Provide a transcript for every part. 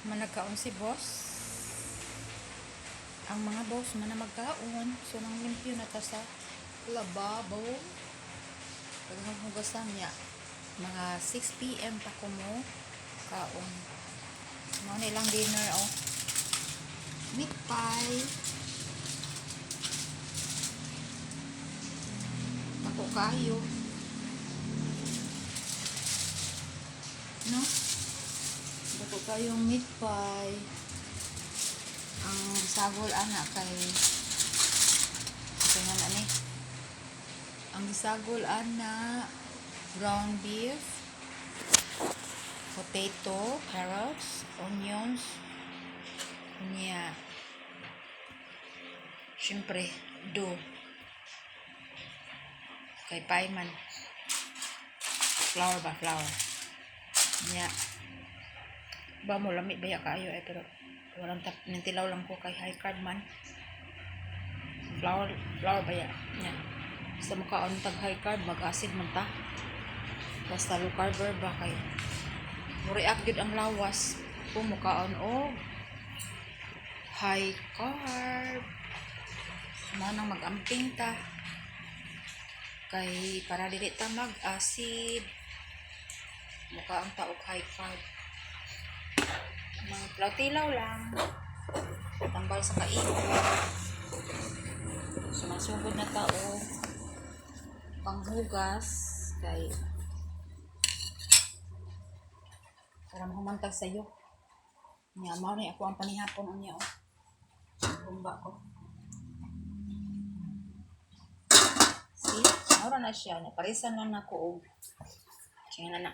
Managkaon si boss. Ang mga boss man na magkaon. So nang limpyo na ta sa lababo. Pag hugasan niya. Mga 6 PM pa ko mo kaon. Ano nilang dinner oh. Meat pie. Ako kayo. No? Ako kayong meat pie. Ang gisagol ana kay nga ni. Ang gisagol ana ground beef, potato, carrots, onions, niya. Siyempre, do. Kay paiman. Flour ba? Flour. Niya. Ba mo lami baya kayo pero walang nintilaw lang ko kay high carb man. Flour baya. Niya. Basta makaon tag high carb, mag-acid man ta. Basta low carb ba kay react gud ang lawas kung makaon og high carb. Mo nang mag-amping ta. Kay para dili ta mag-acid. Makaon ta og high carb. Mga plautilaw lang. Tambal sa kainit. Sumasugod na tao panghugas kay para mahumantag sa'yo. Nga, mao ni ako ang panihapon ang niya, oh. Bumba ko. See? Maura na siya. Naparisan lang ako, oh. Kaya na.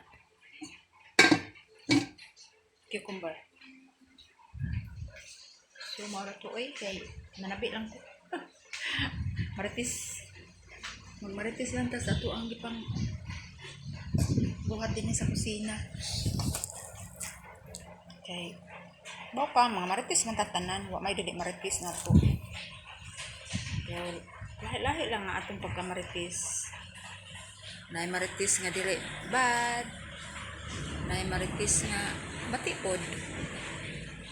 Cucumber. So, maura to, eh. Kaya, nanabi lang ko. Maritis. Magmaritis lang tas ato ang gipang buhat din sa kusina. Okay. Bawa pa, mga maritis man tatanan. Wa may dili maritis na to. Kaya, lahi-lahi lang nga atong pagkamaritis. Nay maritis nga dili bad. Nay maritis nga batipod.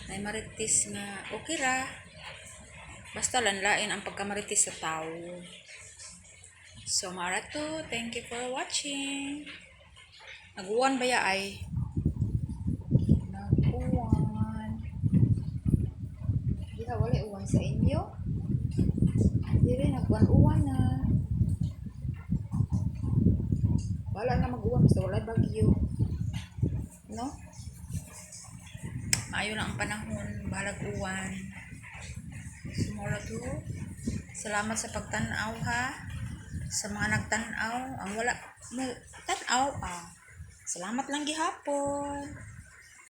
Nay maritis nga okay ra. Basta lanlain ang pagkamaritis sa tao. So, marato, thank you for watching. Naguwan ba ya ay? Naguwan. Di wala uwan sa inyo? Di rin, naguwan-uwan na. Wala na mag-uwan, basta wala bagyo. No? Maayo lang ang panahon, balag uwan. So, marato. Salamat sa pagtanaw ha. Sa mga nagtanaw, ang wala mo tanaw, salamat lang gihapon.